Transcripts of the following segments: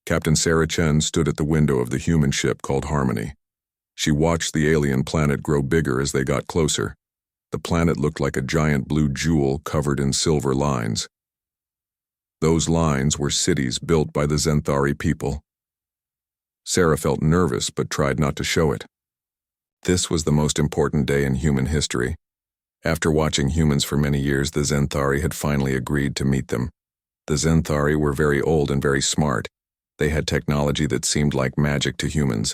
Captain Sarah Chen stood at the window of the human ship called Harmony. She watched the alien planet grow bigger as they got closer. The planet looked like a giant blue jewel covered in silver lines. Those lines were cities built by the Zenthari people. Sarah felt nervous but tried not to show it. This was the most important day in human history. After watching humans for many years, the Zenthari had finally agreed to meet them. The Zenthari were very old and very smart. They had technology that seemed like magic to humans.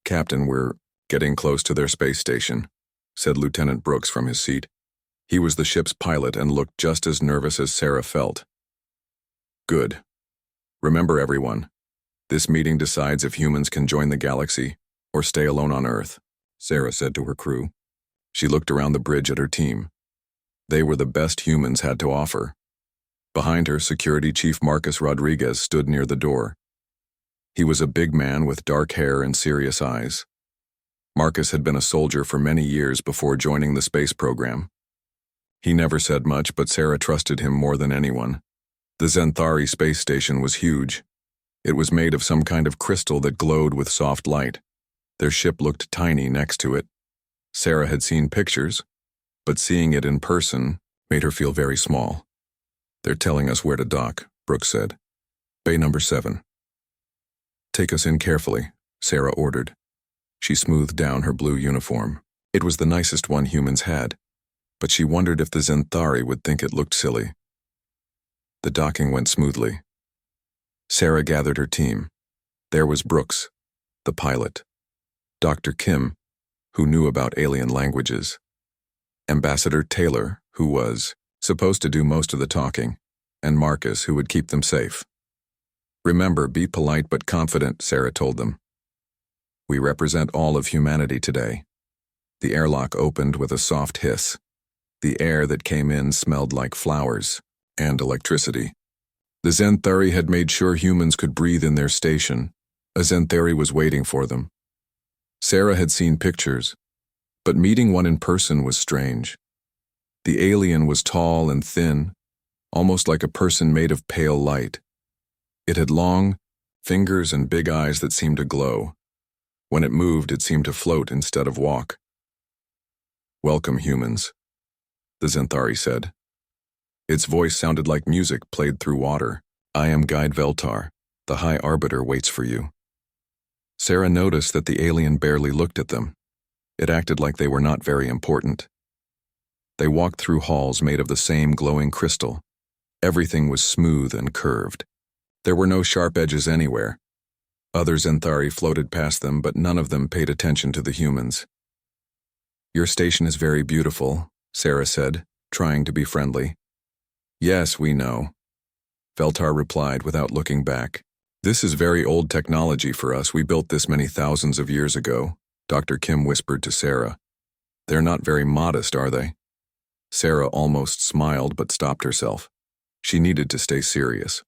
"Captain, we're getting close to their space station," said Lieutenant Brooks from his seat. He was the ship's pilot and looked just as nervous as Sarah felt. "Good. Remember, everyone, this meeting decides if humans can join the galaxy or stay alone on Earth," Sarah said to her crew. She looked around the bridge at her team. They were the best humans had to offer. Behind her, Security Chief Marcus Rodriguez stood near the door. He was a big man with dark hair and serious eyes. Marcus had been a soldier for many years before joining the space program. He never said much, but Sarah trusted him more than anyone. The Zenthari space station was huge. It was made of some kind of crystal that glowed with soft light. Their ship looked tiny next to it. Sarah had seen pictures, but seeing it in person made her feel very small. "They're telling us where to dock," Brooks said. "Bay number 7. "Take us in carefully," Sarah ordered. She smoothed down her blue uniform. It was the nicest one humans had, but she wondered if the Zenthari would think it looked silly. The docking went smoothly. Sarah gathered her team. There was Brooks, the pilot, Dr. Kim, who knew about alien languages, Ambassador Taylor, who was supposed to do most of the talking, and Marcus, who would keep them safe. "Remember, be polite but confident," Sarah told them. "We represent all of humanity today." The airlock opened with a soft hiss. The air that came in smelled like flowers and electricity. The Zenthari had made sure humans could breathe in their station. A Zenthari was waiting for them. Sarah had seen pictures, but meeting one in person was strange. The alien was tall and thin, almost like a person made of pale light. It had long fingers and big eyes that seemed to glow. When it moved, it seemed to float instead of walk. "Welcome, humans," the Zenthari said. Its voice sounded like music played through water. "I am Guide Veltar. The High Arbiter waits for you." Sarah noticed that the alien barely looked at them. It acted like they were not very important. They walked through halls made of the same glowing crystal. Everything was smooth and curved. There were no sharp edges anywhere. Other Zenthari floated past them, but none of them paid attention to the humans. "Your station is very beautiful," Sarah said, trying to be friendly. "Yes, we know," Veltar replied without looking back. "This is very old technology for us. We built this many thousands of years ago," Dr. Kim whispered to Sarah. "They're not very modest, are they?" Sarah almost smiled but stopped herself. She needed to stay serious.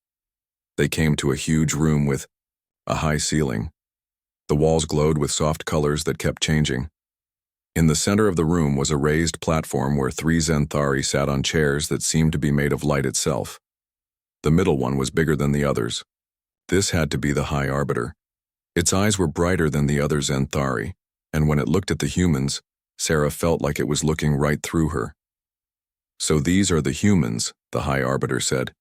They came to a huge room with a high ceiling. The walls glowed with soft colors that kept changing. In the center of the room was a raised platform where 3 Zenthari sat on chairs that seemed to be made of light itself. The middle one was bigger than the others. This had to be the High Arbiter. Its eyes were brighter than the other Zenthari, and when it looked at the humans, Sarah felt like it was looking right through her. "So these are the humans," the High Arbiter said.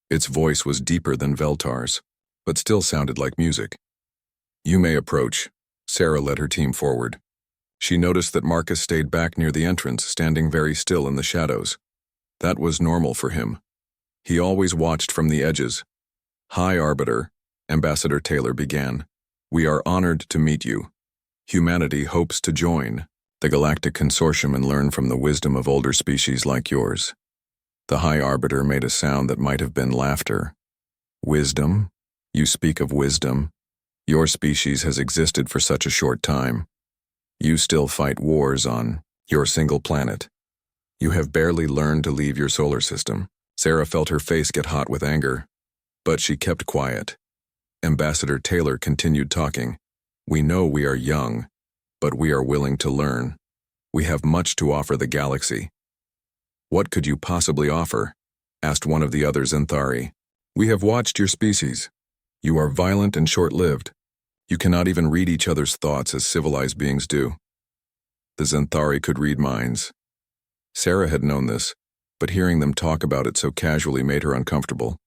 Its voice was deeper than Veltar's, but still sounded like music. "You may approach." Sarah led her team forward. She noticed that Marcus stayed back near the entrance, standing very still in the shadows. That was normal for him. He always watched from the edges. "High Arbiter," Ambassador Taylor began, "we are honored to meet you. Humanity hopes to join the Galactic Consortium and learn from the wisdom of older species like yours." The High Arbiter made a sound that might have been laughter. "Wisdom? You speak of wisdom. Your species has existed for such a short time. You still fight wars on your single planet. You have barely learned to leave your solar system." Sarah felt her face get hot with anger, but she kept quiet. Ambassador Taylor continued talking. "We know we are young, but we are willing to learn. We have much to offer the galaxy." "What could you possibly offer?" asked one of the other Zenthari. "We have watched your species. You are violent and short-lived. You cannot even read each other's thoughts as civilized beings do. The Xanthari could read minds. Sarah had known this, but hearing them talk about it so casually made her uncomfortable.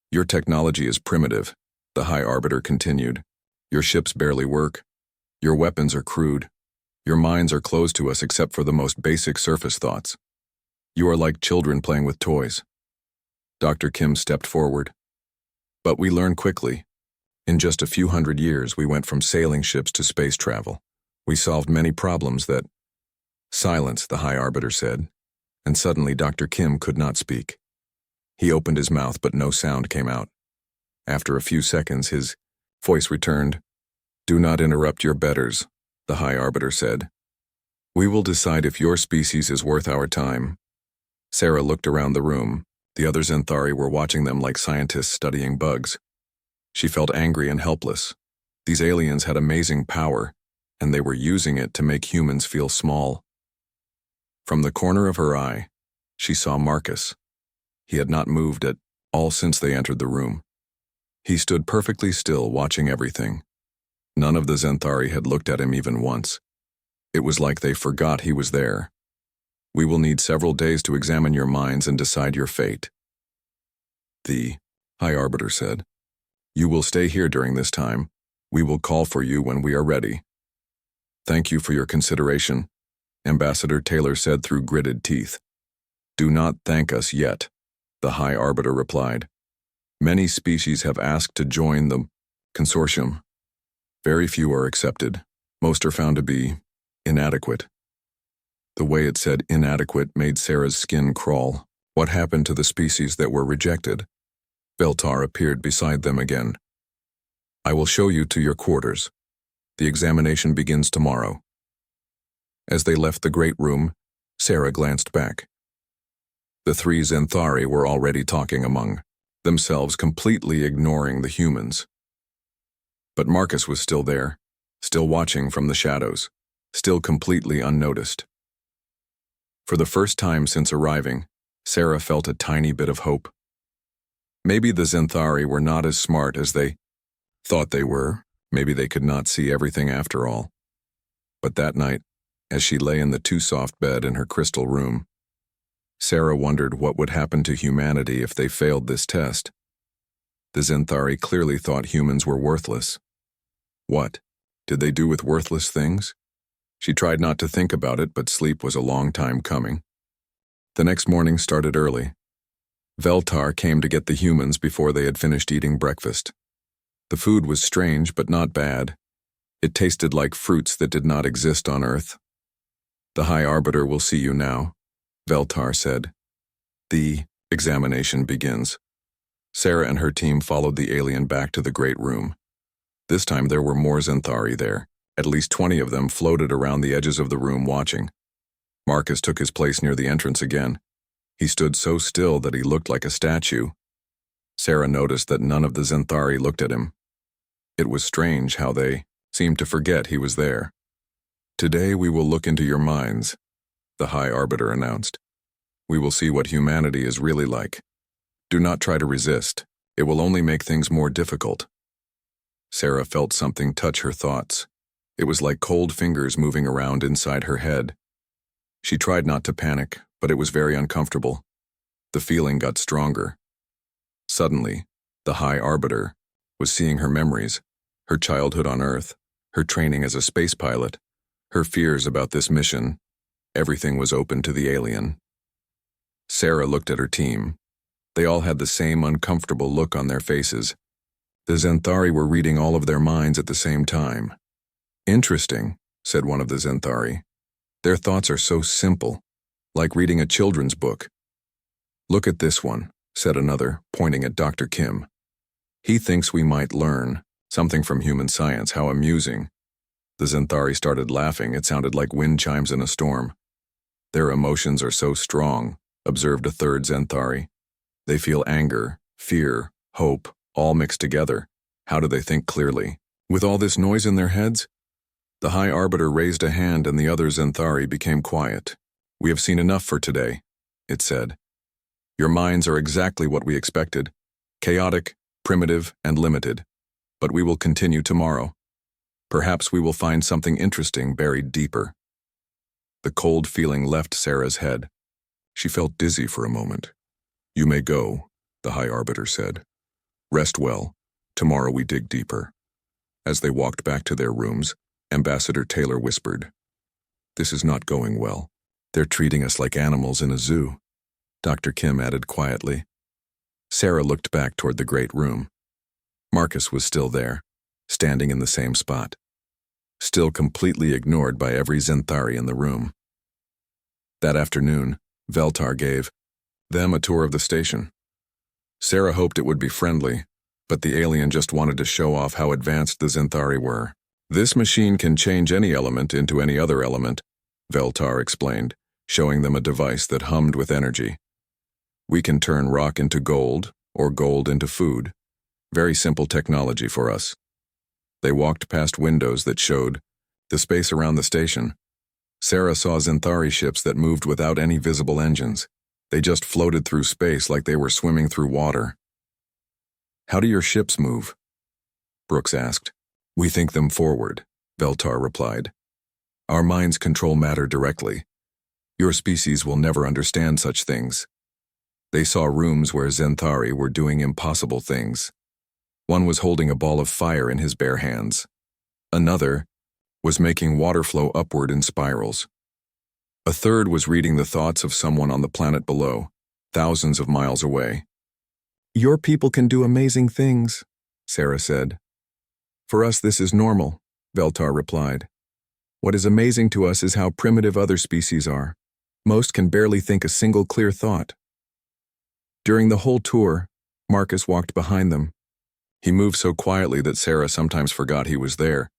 Your technology is primitive, the High Arbiter continued. Your ships barely work. Your weapons are crude. Your minds are closed to us except for the most basic surface thoughts. You are like children playing with toys. Dr. Kim stepped forward. But we learn quickly. In just a few hundred years, we went from sailing ships to space travel. We solved many problems that— Silence, the High Arbiter said, and suddenly Dr. Kim could not speak. He opened his mouth, but no sound came out. After a few seconds, his voice returned. Do not interrupt your betters, the High Arbiter said. We will decide if your species is worth our time. Sarah looked around the room. The other Xanthari were watching them like scientists studying bugs. She felt angry and helpless. These aliens had amazing power, and they were using it to make humans feel small. From the corner of her eye, she saw Marcus. He had not moved at all since they entered the room. He stood perfectly still, watching everything. None of the Xanthari had looked at him even once. It was like they forgot he was there. We will need several days to examine your minds and decide your fate. The High Arbiter said. You will stay here during this time. We will call for you when we are ready. Thank you for your consideration, Ambassador Taylor said through gritted teeth. Do not thank us yet, the High Arbiter replied. Many species have asked to join the consortium. Very few are accepted. Most are found to be inadequate. The way it said inadequate made Sarah's skin crawl. What happened to the species that were rejected? Veltar appeared beside them again. I will show you to your quarters. The examination begins tomorrow. As they left the great room, Sarah glanced back. The three Xanthari were already talking among themselves, completely ignoring the humans. But Marcus was still there, still watching from the shadows, still completely unnoticed. For the first time since arriving, Sarah felt a tiny bit of hope. Maybe the Xanthari were not as smart as they thought they were. Maybe they could not see everything after all. But that night, as she lay in the too-soft bed in her crystal room, Sarah wondered what would happen to humanity if they failed this test. The Xanthari clearly thought humans were worthless. What did they do with worthless things? She tried not to think about it, but sleep was a long time coming. The next morning started early. Veltar came to get the humans before they had finished eating breakfast. The food was strange, but not bad. It tasted like fruits that did not exist on Earth. The High Arbiter will see you now, Veltar said. The examination begins. Sarah and her team followed the alien back to the great room. This time there were more Xanthari there. At least 20 of them floated around the edges of the room watching. Marcus took his place near the entrance again. He stood so still that he looked like a statue. Sarah noticed that none of the Xanthari looked at him. It was strange how they seemed to forget he was there. Today we will look into your minds, the High Arbiter announced. We will see what humanity is really like. Do not try to resist. It will only make things more difficult. Sarah felt something touch her thoughts. It was like cold fingers moving around inside her head. She tried not to panic, but it was very uncomfortable. The feeling got stronger. Suddenly, the High Arbiter was seeing her memories, her childhood on Earth, her training as a space pilot, her fears about this mission. Everything was open to the alien. Sarah looked at her team. They all had the same uncomfortable look on their faces. The Xanthari were reading all of their minds at the same time. Interesting, said one of the Xanthari. Their thoughts are so simple, like reading a children's book. Look at this one, said another, pointing at Dr. Kim. He thinks we might learn something from human science. How amusing. The Xanthari started laughing. It sounded like wind chimes in a storm. Their emotions are so strong, observed a third Xanthari. They feel anger, fear, hope, all mixed together. How do they think clearly? With all this noise in their heads? The High Arbiter raised a hand and the other Xanthari became quiet. We have seen enough for today, it said. Your minds are exactly what we expected. Chaotic, primitive and limited, but we will continue tomorrow. Perhaps we will find something interesting buried deeper. The cold feeling left Sarah's head. She felt dizzy for a moment. You may go, the High Arbiter said. Rest well. Tomorrow we dig deeper. As they walked back to their rooms, Ambassador Taylor whispered, This is not going well. They're treating us like animals in a zoo, Dr. Kim added quietly. Sarah looked back toward the great room. Marcus was still there, standing in the same spot, still completely ignored by every Zenthari in the room. That afternoon, Veltar gave them a tour of the station. Sarah hoped it would be friendly, but the alien just wanted to show off how advanced the Zenthari were. This machine can change any element into any other element, Veltar explained, showing them a device that hummed with energy. We can turn rock into gold, or gold into food. Very simple technology for us. They walked past windows that showed the space around the station. Sarah saw Zenthari ships that moved without any visible engines. They just floated through space like they were swimming through water. How do your ships move? Brooks asked. We think them forward, Veltar replied. Our minds control matter directly. Your species will never understand such things. They saw rooms where Zenthari were doing impossible things. One was holding a ball of fire in his bare hands. Another was making water flow upward in spirals. A third was reading the thoughts of someone on the planet below, thousands of miles away. Your people can do amazing things, Sarah said. For us this is normal, Veltar replied. What is amazing to us is how primitive other species are. Most can barely think a single clear thought. During the whole tour, Marcus walked behind them. He moved so quietly that Sarah sometimes forgot he was there.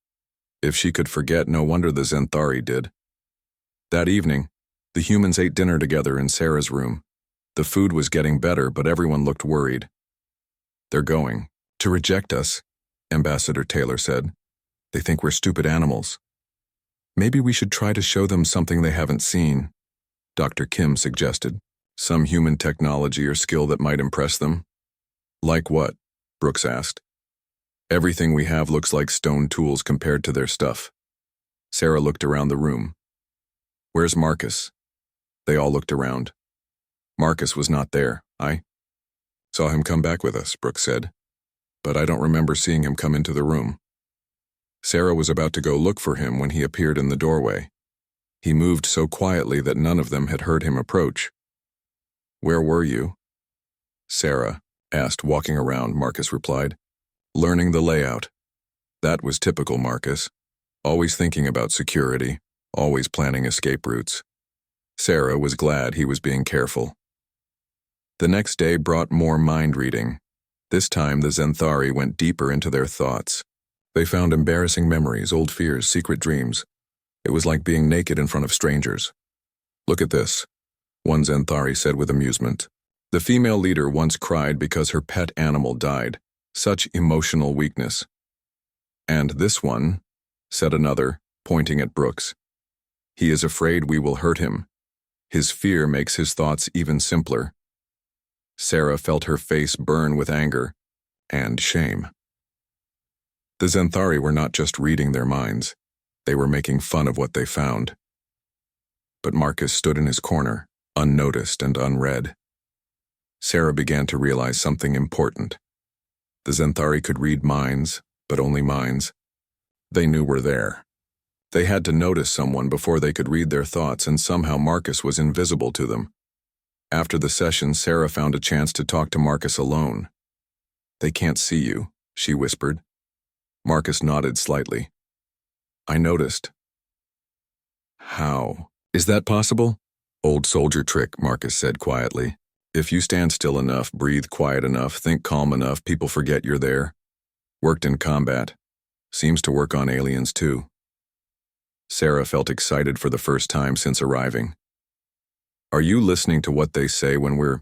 If she could forget, no wonder the Zenthari did. That evening, the humans ate dinner together in Sarah's room. The food was getting better, but everyone looked worried. They're going to reject us, Ambassador Taylor said. They think we're stupid animals. Maybe we should try to show them something they haven't seen, Dr. Kim suggested. Some human technology or skill that might impress them. Like what? Brooks asked. Everything we have looks like stone tools compared to their stuff. Sarah looked around the room. Where's Marcus? They all looked around. Marcus was not there. I saw him come back with us, Brooks said. But I don't remember seeing him come into the room. Sarah was about to go look for him when he appeared in the doorway. He moved so quietly that none of them had heard him approach. Where were you? Sarah asked, walking around, Marcus replied. Learning the layout. That was typical Marcus. Always thinking about security, always planning escape routes. Sarah was glad he was being careful. The next day brought more mind reading. This time the Zenthari went deeper into their thoughts. They found embarrassing memories, old fears, secret dreams. It was like being naked in front of strangers. Look at this, one Zenthari said with amusement. The female leader once cried because her pet animal died. Such emotional weakness. And this one, said another, pointing at Brooks. He is afraid we will hurt him. His fear makes his thoughts even simpler. Sarah felt her face burn with anger and shame. The Zenthari were not just reading their minds. They were making fun of what they found. But Marcus stood in his corner, unnoticed and unread. Sarah began to realize something important. The Zenthari could read minds, but only minds. They knew were there. They had to notice someone before they could read their thoughts, and somehow Marcus was invisible to them. After the session, Sarah found a chance to talk to Marcus alone. They can't see you, she whispered. Marcus nodded slightly. I noticed. How? Is that possible? Old soldier trick, Marcus said quietly. If you stand still enough, breathe quiet enough, think calm enough, people forget you're there. Worked in combat. Seems to work on aliens too. Sarah felt excited for the first time since arriving. Are you listening to what they say when we're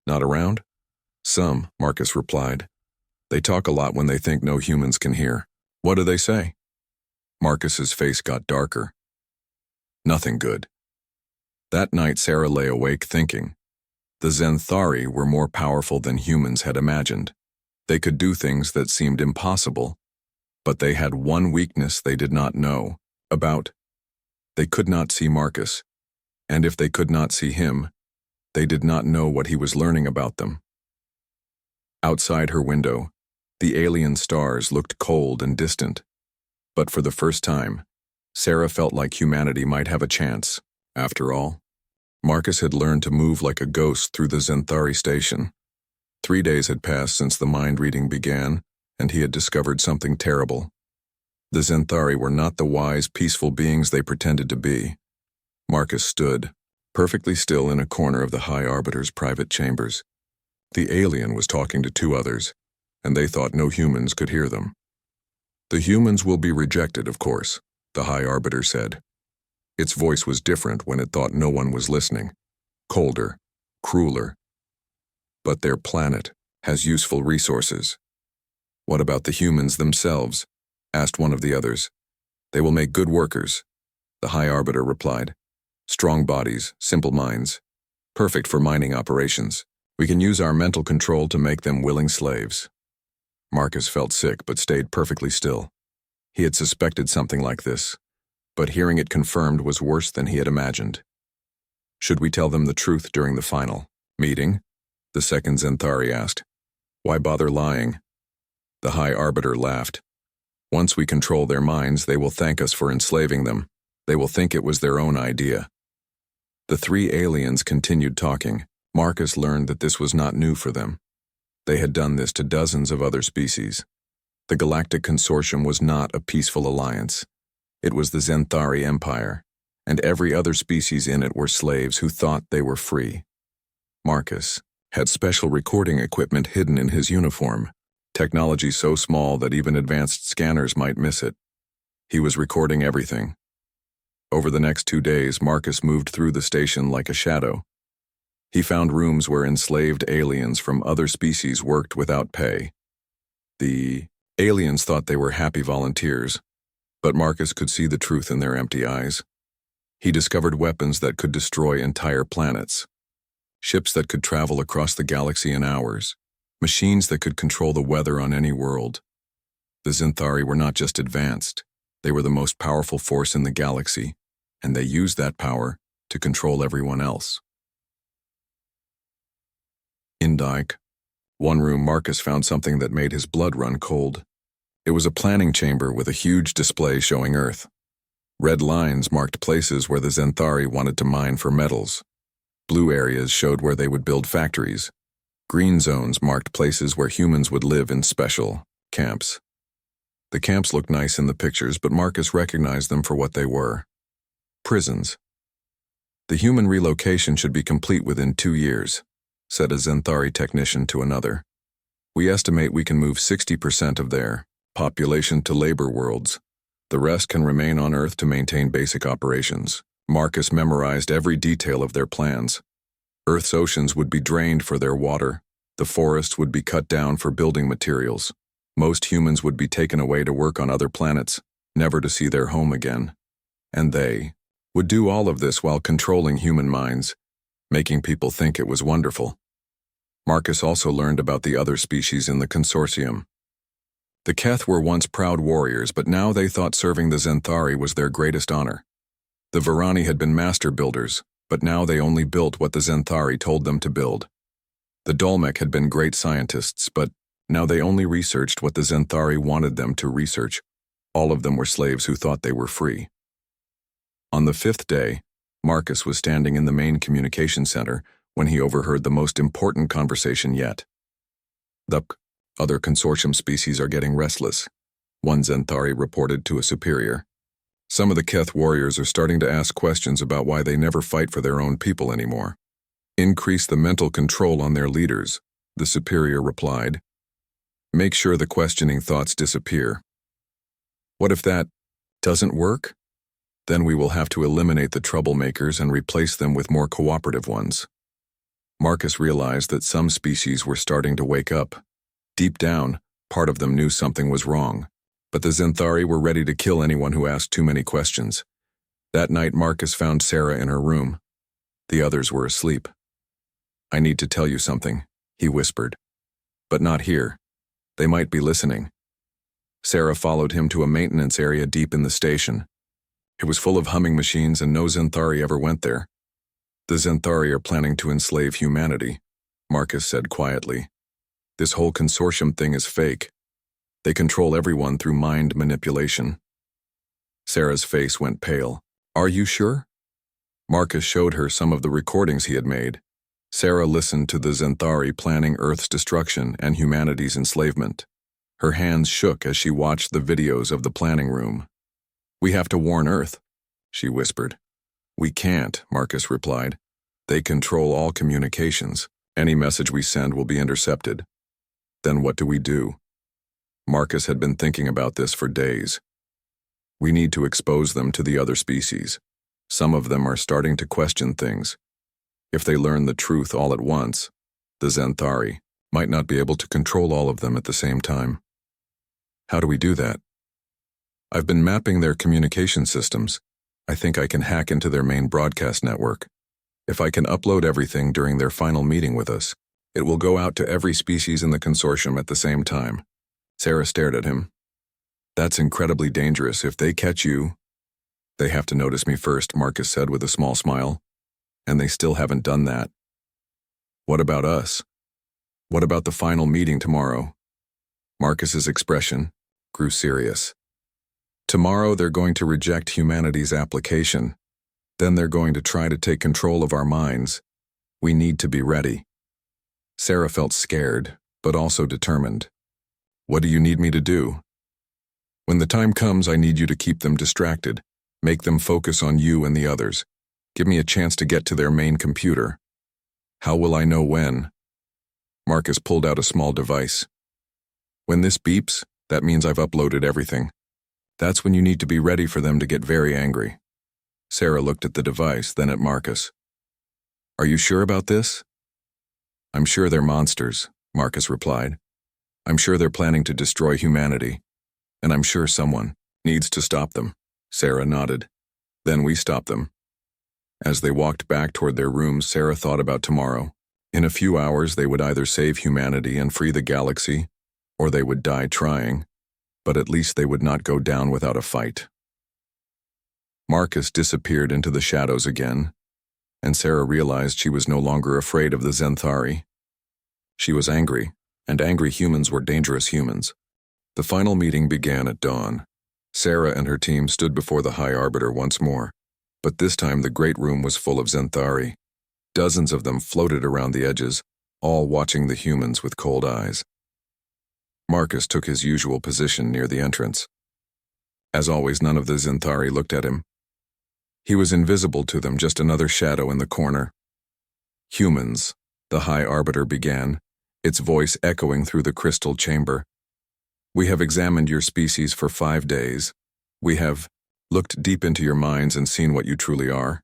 not around? Some, Marcus replied. They talk a lot when they think no humans can hear. What do they say? Marcus's face got darker. Nothing good. That night Sarah lay awake thinking. The Zenthari were more powerful than humans had imagined. They could do things that seemed impossible, but they had one weakness they did not know about. They could not see Marcus, and if they could not see him, they did not know what he was learning about them. Outside her window, the alien stars looked cold and distant, but for the first time, Sarah felt like humanity might have a chance. After all, Marcus had learned to move like a ghost through the Zenthari station. 3 days had passed since the mind reading began, and he had discovered something terrible. The Zenthari were not the wise, peaceful beings they pretended to be. Marcus stood, perfectly still in a corner of the High Arbiter's private chambers. The alien was talking to 2 others, and they thought no humans could hear them. "The humans will be rejected, of course," the High Arbiter said. Its voice was different when it thought no one was listening, colder, crueler. "But their planet has useful resources." "What about the humans themselves?" asked one of the others. "They will make good workers," the High Arbiter replied. "Strong bodies, simple minds, perfect for mining operations. We can use our mental control to make them willing slaves." Marcus felt sick but stayed perfectly still. He had suspected something like this, but hearing it confirmed was worse than he had imagined. "Should we tell them the truth during the final meeting?" the second Zenthari asked. "Why bother lying?" The High Arbiter laughed. "Once we control their minds, they will thank us for enslaving them. They will think it was their own idea." The 3 aliens continued talking. Marcus learned that this was not new for them. They had done this to dozens of other species. The Galactic Consortium was not a peaceful alliance. It was the Zenthari Empire, and every other species in it were slaves who thought they were free. Marcus had special recording equipment hidden in his uniform, technology so small that even advanced scanners might miss it. He was recording everything. Over the next 2 days, Marcus moved through the station like a shadow. He found rooms where enslaved aliens from other species worked without pay. The aliens thought they were happy volunteers, but Marcus could see the truth in their empty eyes. He discovered weapons that could destroy entire planets, ships that could travel across the galaxy in hours, machines that could control the weather on any world. The Zenthari were not just advanced, they were the most powerful force in the galaxy, and they used that power to control everyone else. In Dyke, one room, Marcus found something that made his blood run cold. It was a planning chamber with a huge display showing Earth. Red lines marked places where the Zenthari wanted to mine for metals. Blue areas showed where they would build factories. Green zones marked places where humans would live in special camps. The camps looked nice in the pictures, but Marcus recognized them for what they were: prisons. "The human relocation should be complete within 2 years," said a Zenthari technician to another. "We estimate we can move 60% of their population to labor worlds. The rest can remain on Earth to maintain basic operations." Marcus memorized every detail of their plans. Earth's oceans would be drained for their water. The forests would be cut down for building materials. Most humans would be taken away to work on other planets, never to see their home again. And they would do all of this while controlling human minds, making people think it was wonderful. Marcus also learned about the other species in the consortium. The Keth were once proud warriors, but now they thought serving the Zenthari was their greatest honor. The Varani had been master builders, but now they only built what the Zenthari told them to build. The Dolmec had been great scientists, but now they only researched what the Zenthari wanted them to research. All of them were slaves who thought they were free. On the 5th day, Marcus was standing in the main communication center when he overheard the most important conversation yet. "The other consortium species are getting restless," one Zenthari reported to a superior. "Some of the Keth warriors are starting to ask questions about why they never fight for their own people anymore. Increase the mental control on their leaders," the superior replied. "Make sure the questioning thoughts disappear." "What if that doesn't work?" "Then we will have to eliminate the troublemakers and replace them with more cooperative ones." Marcus realized that some species were starting to wake up. Deep down, part of them knew something was wrong, but the Zenthari were ready to kill anyone who asked too many questions. That night, Marcus found Sarah in her room. The others were asleep. "I need to tell you something," he whispered. "But not here. They might be listening. Sarah followed him to a maintenance area deep in the station. It was full of humming machines and no Xanthari ever went there. The Xanthari are planning to enslave humanity, Marcus said quietly. This whole consortium thing is fake. They control everyone through mind manipulation. Sarah's face went pale. Are you sure? Marcus showed her some of the recordings he had made. Sarah listened to the Xanthari planning Earth's destruction and humanity's enslavement. Her hands shook as she watched the videos of the planning room. We have to warn Earth, she whispered. We can't, Marcus replied. They control all communications. Any message we send will be intercepted. Then what do we do? Marcus had been thinking about this for days. We need to expose them to the other species. Some of them are starting to question things. If they learn the truth all at once, the Xanthari might not be able to control all of them at the same time. How do we do that? I've been mapping their communication systems. I think I can hack into their main broadcast network. If I can upload everything during their final meeting with us, it will go out to every species in the consortium at the same time. Sarah stared at him. That's incredibly dangerous. If they catch you, they have to notice me first, Marcus said with a small smile. And they still haven't done that. What about us? What about the final meeting tomorrow? Marcus's expression grew serious. Tomorrow they're going to reject humanity's application. Then they're going to try to take control of our minds. We need to be ready. Sarah felt scared, but also determined. What do you need me to do? When the time comes, I need you to keep them distracted. Make them focus on you and the others. Give me a chance to get to their main computer. How will I know when? Marcus pulled out a small device. When this beeps, that means I've uploaded everything. That's when you need to be ready for them to get very angry. Sarah looked at the device, then at Marcus. Are you sure about this? I'm sure they're monsters, Marcus replied. I'm sure they're planning to destroy humanity. And I'm sure someone needs to stop them. Sarah nodded. Then we stop them. As they walked back toward their rooms, Sarah thought about tomorrow. In a few hours, they would either save humanity and free the galaxy, or they would die trying, but at least they would not go down without a fight. Marcus disappeared into the shadows again, and Sarah realized she was no longer afraid of the Xanthari. She was angry, and angry humans were dangerous humans. The final meeting began at dawn. Sarah and her team stood before the High Arbiter once more. But this time the great room was full of Xanthari. Dozens of them floated around the edges, all watching the humans with cold eyes. Marcus took his usual position near the entrance. As always, none of the Xanthari looked at him. He was invisible to them, just another shadow in the corner. Humans, the High Arbiter began, its voice echoing through the crystal chamber. We have examined your species for 5 days. We have looked deep into your minds and seen what you truly are.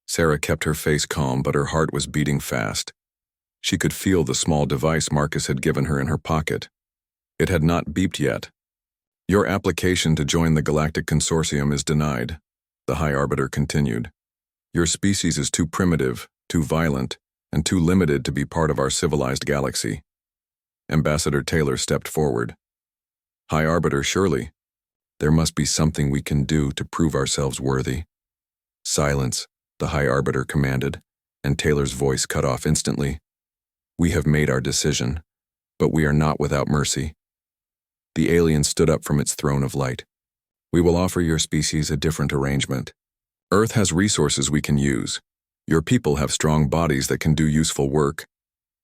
Sarah kept her face calm, but her heart was beating fast. She could feel the small device Marcus had given her in her pocket. It had not beeped yet. Your application to join the Galactic Consortium is denied, the High Arbiter continued. Your species is too primitive, too violent, and too limited to be part of our civilized galaxy. Ambassador Taylor stepped forward. High Arbiter, surely. There must be something we can do to prove ourselves worthy. Silence, the High Arbiter commanded, and Taylor's voice cut off instantly. We have made our decision, but we are not without mercy. The alien stood up from its throne of light. We will offer your species a different arrangement. Earth has resources we can use. Your people have strong bodies that can do useful work.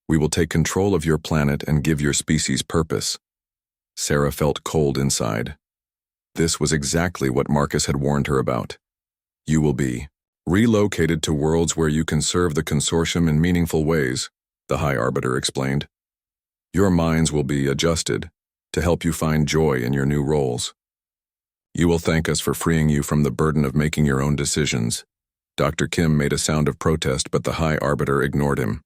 We will take control of your planet and give your species purpose. Sarah felt cold inside. This was exactly what Marcus had warned her about. You will be relocated to worlds where you can serve the consortium in meaningful ways, the High Arbiter explained. Your minds will be adjusted to help you find joy in your new roles. You will thank us for freeing you from the burden of making your own decisions. Dr. Kim made a sound of protest, but the High Arbiter ignored him.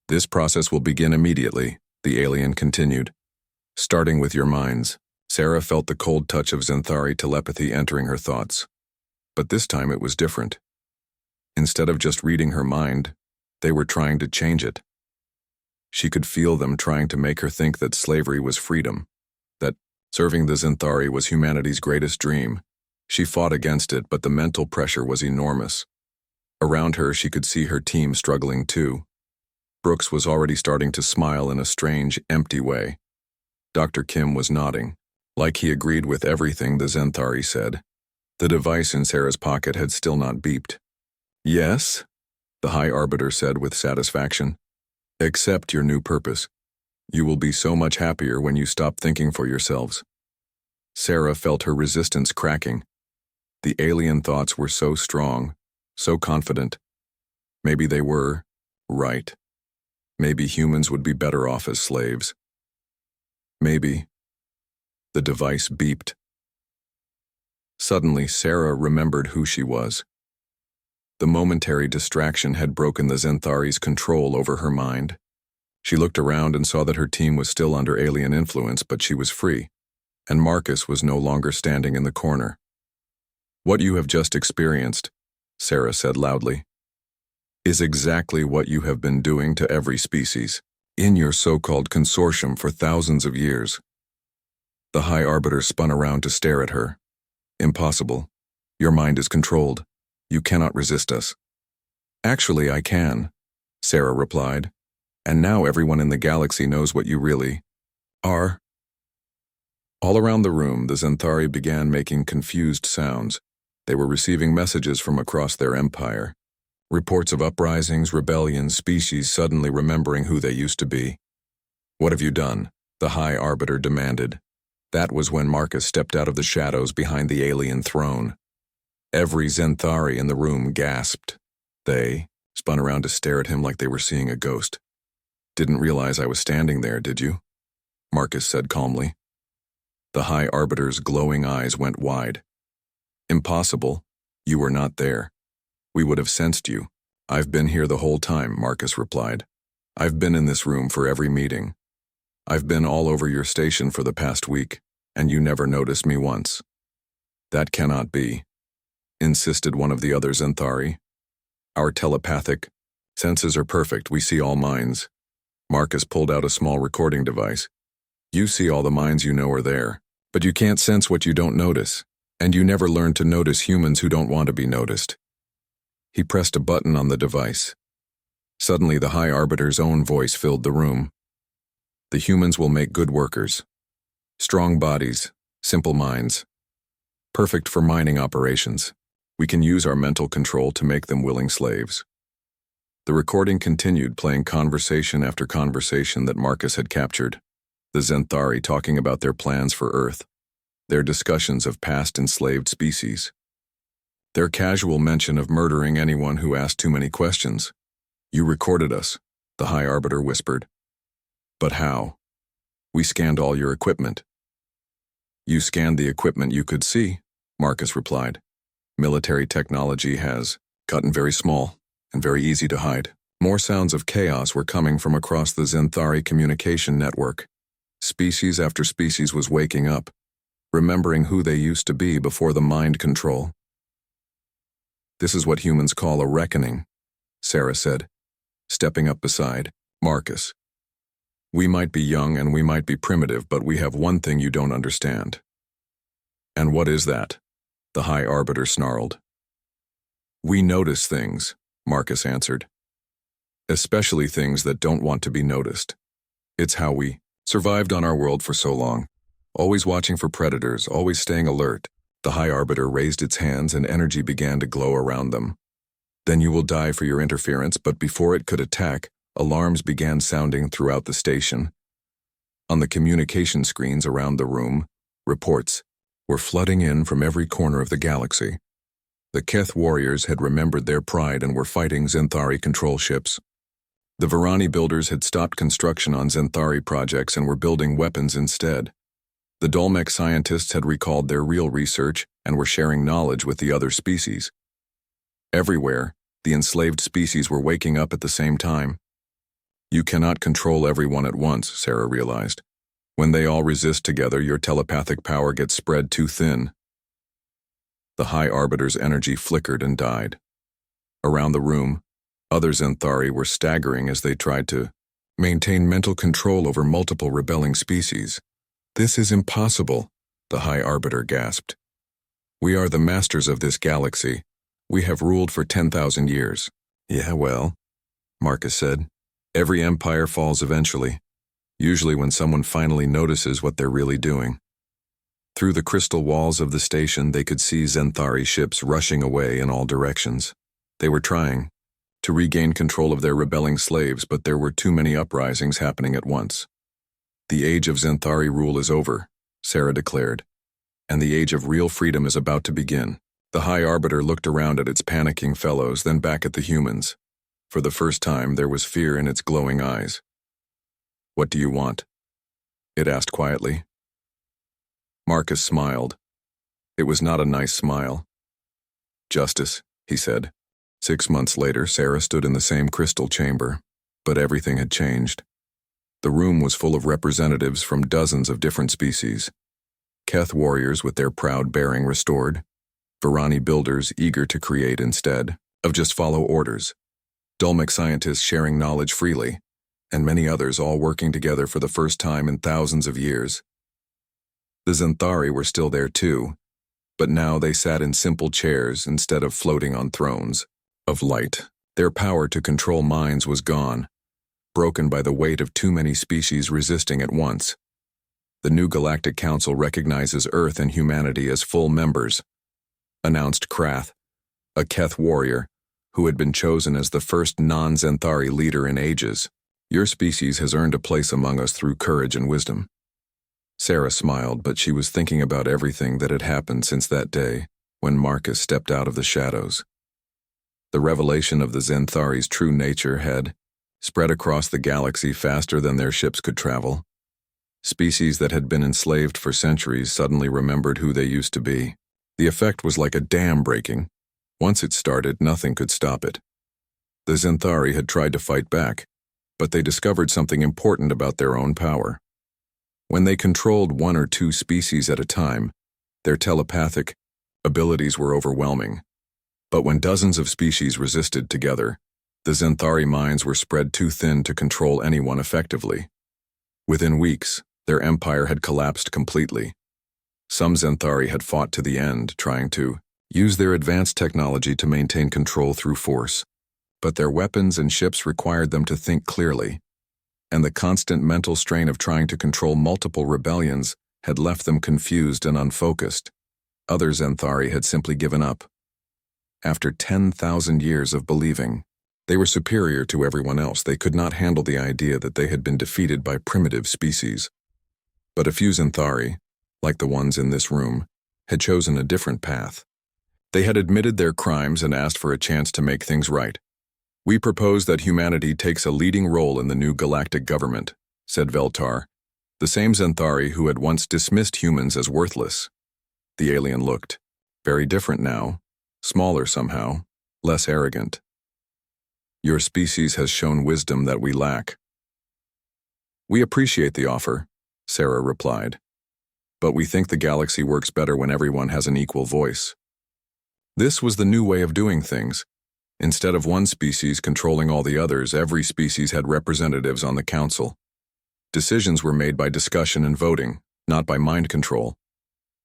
This process will begin immediately, the alien continued. Starting with your minds. Sarah felt the cold touch of Xanthari telepathy entering her thoughts. But this time it was different. Instead of just reading her mind, they were trying to change it. She could feel them trying to make her think that slavery was freedom, that serving the Zinthari was humanity's greatest dream. She fought against it, but the mental pressure was enormous. Around her, she could see her team struggling too. Brooks was already starting to smile in a strange, empty way. Dr. Kim was nodding, like he agreed with everything the Zinthari said. The device in Sarah's pocket had still not beeped. "Yes," the High Arbiter said with satisfaction. "Accept your new purpose. You will be so much happier when you stop thinking for yourselves." Sarah felt her resistance cracking. The alien thoughts were so strong, so confident. Maybe they were right. Maybe humans would be better off as slaves. Maybe. The device beeped. Suddenly, Sarah remembered who she was. The momentary distraction had broken the Zinthari's control over her mind. She looked around and saw that her team was still under alien influence, but she was free, and Marcus was no longer standing in the corner. "What you have just experienced," Sarah said loudly, "is exactly what you have been doing to every species in your so-called consortium for thousands of years." The High Arbiter spun around to stare at her. "Impossible. Your mind is controlled. You cannot resist us." "Actually, I can," Sarah replied. "And now everyone in the galaxy knows what you really are." All around the room, the Zinthari began making confused sounds. They were receiving messages from across their empire. Reports of uprisings, rebellions, species suddenly remembering who they used to be. "What have you done?" the High Arbiter demanded. That was when Marcus stepped out of the shadows behind the alien throne. Every Zinthari in the room gasped. They spun around to stare at him like they were seeing a ghost. "Didn't realize I was standing there, did you?" Marcus said calmly. The High Arbiter's glowing eyes went wide. "Impossible. You were not there. We would have sensed you." "I've been here the whole time," Marcus replied. "I've been in this room for every meeting. I've been all over your station for the past week, and you never noticed me once." "That cannot be," insisted one of the other Zinthari. "Our telepathic senses are perfect. We see all minds." Marcus pulled out a small recording device. "You see all the minds you know are there, but you can't sense what you don't notice, and you never learn to notice humans who don't want to be noticed." He pressed a button on the device. Suddenly, the High Arbiter's own voice filled the room. "The humans will make good workers. Strong bodies, simple minds. Perfect for mining operations. We can use our mental control to make them willing slaves." The recording continued, playing conversation after conversation that Marcus had captured. The Zinthari talking about their plans for Earth, their discussions of past enslaved species, their casual mention of murdering anyone who asked too many questions. "You recorded us," the High Arbiter whispered. "But how?" "We scanned all your equipment." "You scanned the equipment you could see," Marcus replied. "Military technology has gotten very small and very easy to hide." More sounds of chaos were coming from across the Zinthari communication network. Species after species was waking up, remembering who they used to be before the mind control. "This is what humans call a reckoning," Sarah said, stepping up beside Marcus. "We might be young and we might be primitive, but we have one thing you don't understand." "And what is that?" the High Arbiter snarled. "We notice things," Marcus answered. "Especially things that don't want to be noticed. It's how we survived on our world for so long. Always watching for predators, always staying alert." The High Arbiter raised its hands and energy began to glow around them. "Then you will die for your interference," but before it could attack, alarms began sounding throughout the station. On the communication screens around the room, reports were flooding in from every corner of the galaxy. The Keth warriors had remembered their pride and were fighting Zinthari control ships. The Varani builders had stopped construction on Zinthari projects and were building weapons instead. The Dolmec scientists had recalled their real research and were sharing knowledge with the other species. Everywhere, the enslaved species were waking up at the same time. "You cannot control everyone at once," Sarah realized. "When they all resist together, your telepathic power gets spread too thin." The High Arbiter's energy flickered and died. Around the room, others Zinthari were staggering as they tried to Maintain mental control over multiple rebelling species. This is impossible, the High Arbiter gasped. We are the masters of this galaxy. We have ruled for 10,000 years. Yeah, well, Marcus said. Every empire falls eventually, usually when someone finally notices what they're really doing. Through the crystal walls of the station, they could see Zenthari ships rushing away in all directions. They were trying to regain control of their rebelling slaves, but there were too many uprisings happening at once. The age of Zenthari rule is over, Sarah declared, and the age of real freedom is about to begin. The High Arbiter looked around at its panicking fellows, then back at the humans. For the first time, there was fear in its glowing eyes. What do you want? It asked quietly. Marcus smiled. It was not a nice smile. Justice, he said. 6 months later, Sarah stood in the same crystal chamber, but everything had changed. The room was full of representatives from dozens of different species. Keth warriors with their proud bearing restored, Virani builders eager to create instead of just follow orders, Dulmec scientists sharing knowledge freely, and many others all working together for the first time in thousands of years. The Zenthari were still there too, but now they sat in simple chairs instead of floating on thrones of light. Their power to control minds was gone, broken by the weight of too many species resisting at once. The new Galactic Council recognizes Earth and humanity as full members, announced Krath, a Keth warrior who had been chosen as the first non-Zenthari leader in ages. Your species has earned a place among us through courage and wisdom. Sarah smiled, but she was thinking about everything that had happened since that day when Marcus stepped out of the shadows. The revelation of the Zenthari's true nature had spread across the galaxy faster than their ships could travel. Species that had been enslaved for centuries suddenly remembered who they used to be. The effect was like a dam breaking. Once it started, nothing could stop it. The Zenthari had tried to fight back, but they discovered something important about their own power. When they controlled 1 or 2 species at a time, their telepathic abilities were overwhelming. But when dozens of species resisted together, the Zenthari minds were spread too thin to control anyone effectively. Within weeks, their empire had collapsed completely. Some Zenthari had fought to the end, trying to use their advanced technology to maintain control through force. But their weapons and ships required them to think clearly, and the constant mental strain of trying to control multiple rebellions had left them confused and unfocused. Other Zenthari had simply given up. After 10,000 years of believing they were superior to everyone else, they could not handle the idea that they had been defeated by primitive species. But a few Zenthari, like the ones in this room, had chosen a different path. They had admitted their crimes and asked for a chance to make things right. We propose that humanity takes a leading role in the new galactic government, said Veltar, the same Zenthari who had once dismissed humans as worthless. The alien looked very different now, smaller somehow, less arrogant. Your species has shown wisdom that we lack. We appreciate the offer, Sarah replied, but we think the galaxy works better when everyone has an equal voice. This was the new way of doing things. Instead of one species controlling all the others, every species had representatives on the council. Decisions were made by discussion and voting, not by mind control.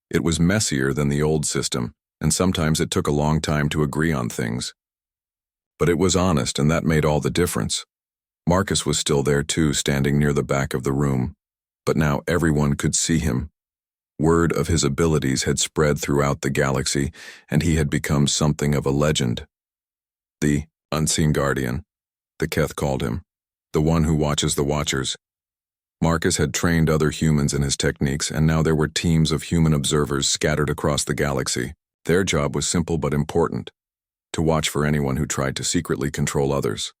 It was messier than the old system, and sometimes it took a long time to agree on things. But it was honest, and that made all the difference. Marcus was still there too, standing near the back of the room, but now everyone could see him. Word of his abilities had spread throughout the galaxy, and he had become something of a legend. The Unseen Guardian, the Keth called him, the one who watches the Watchers. Marcus had trained other humans in his techniques, and now there were teams of human observers scattered across the galaxy. Their job was simple but important: to watch for anyone who tried to secretly control others.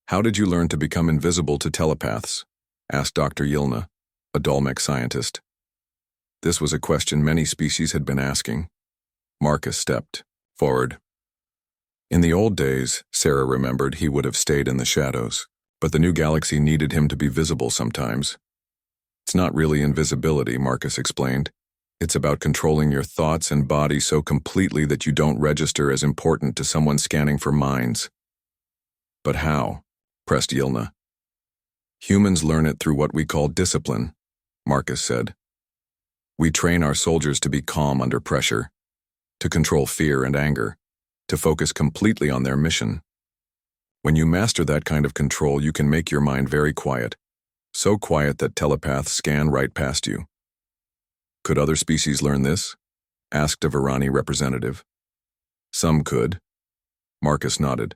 How did you learn to become invisible to telepaths? Asked Dr. Yilna, a Dulmec scientist. This was a question many species had been asking. Marcus stepped forward. In the old days, Sarah remembered, he would have stayed in the shadows, but the new galaxy needed him to be visible sometimes. It's not really invisibility, Marcus explained. It's about controlling your thoughts and body so completely that you don't register as important to someone scanning for minds. But how? Pressed Yilna. Humans learn it through what we call discipline, Marcus said. We train our soldiers to be calm under pressure, to control fear and anger, to focus completely on their mission. When you master that kind of control, you can make your mind very quiet, so quiet that telepaths scan right past you. Could other species learn this? Asked a Varani representative. Some could. Marcus nodded.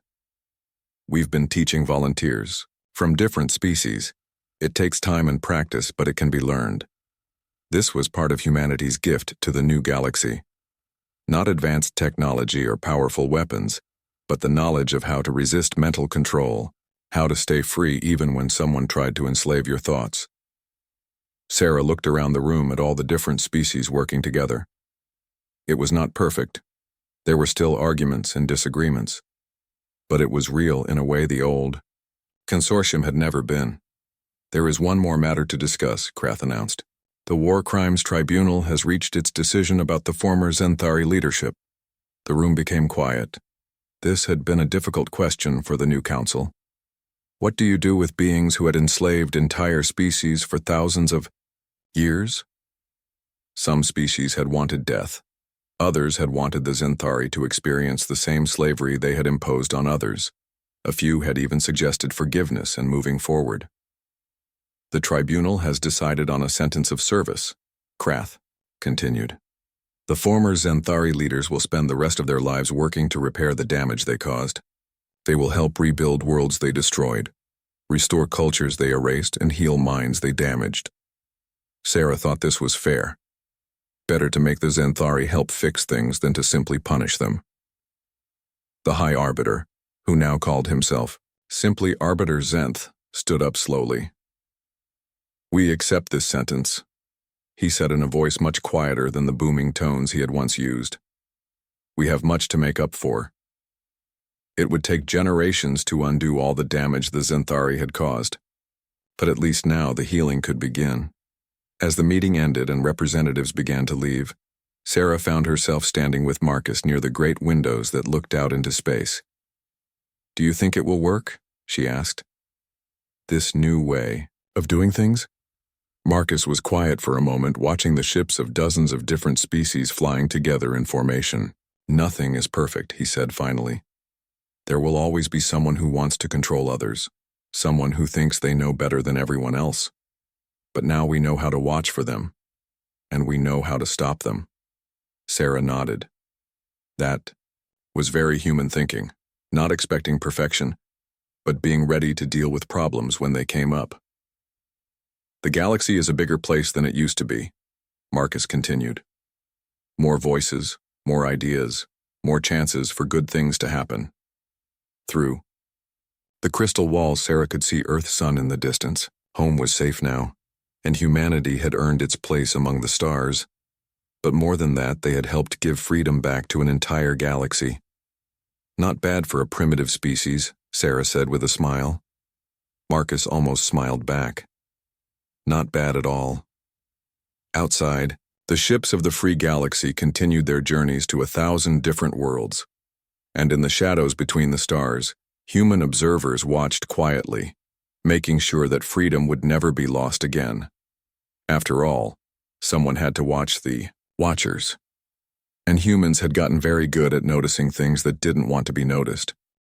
We've been teaching volunteers, from different species. It takes time and practice, but it can be learned. This was part of humanity's gift to the new galaxy. Not advanced technology or powerful weapons, but the knowledge of how to resist mental control, how to stay free even when someone tried to enslave your thoughts. Sarah looked around the room at all the different species working together. It was not perfect. There were still arguments and disagreements. But it was real in a way the old consortium had never been. There is one more matter to discuss, Krath announced. The War Crimes Tribunal has reached its decision about the former Zenthari leadership. The room became quiet. This had been a difficult question for the new council. What do you do with beings who had enslaved entire species for thousands of years? Some species had wanted death. Others had wanted the Zenthari to experience the same slavery they had imposed on others. A few had even suggested forgiveness and moving forward. The tribunal has decided on a sentence of service, Krath continued. The former Zenthari leaders will spend the rest of their lives working to repair the damage they caused. They will help rebuild worlds they destroyed, restore cultures they erased, and heal minds they damaged. Sarah thought this was fair. Better to make the Zenthari help fix things than to simply punish them. The High Arbiter, who now called himself simply Arbiter Zenth, stood up slowly. We accept this sentence, he said in a voice much quieter than the booming tones he had once used. We have much to make up for. It would take generations to undo all the damage the Zenthari had caused, but at least now the healing could begin. As the meeting ended and representatives began to leave, Sarah found herself standing with Marcus near the great windows that looked out into space. Do you think it will work? She asked. This new way of doing things? Marcus was quiet for a moment, watching the ships of dozens of different species flying together in formation. Nothing is perfect, he said finally. There will always be someone who wants to control others, someone who thinks they know better than everyone else. But now we know how to watch for them, and we know how to stop them. Sarah nodded. That was very human thinking, not expecting perfection, but being ready to deal with problems when they came up. The galaxy is a bigger place than it used to be, Marcus continued. More voices, more ideas, more chances for good things to happen. Through the crystal wall, Sarah could see Earth's sun in the distance. Home was safe now, and humanity had earned its place among the stars. But more than that, they had helped give freedom back to an entire galaxy. Not bad for a primitive species, Sarah said with a smile. Marcus almost smiled back. Not bad at all. Outside, the ships of the free galaxy continued their journeys to 1,000 different worlds. And in the shadows between the stars, human observers watched quietly, making sure that freedom would never be lost again. After all, someone had to watch the Watchers. And humans had gotten very good at noticing things that didn't want to be noticed.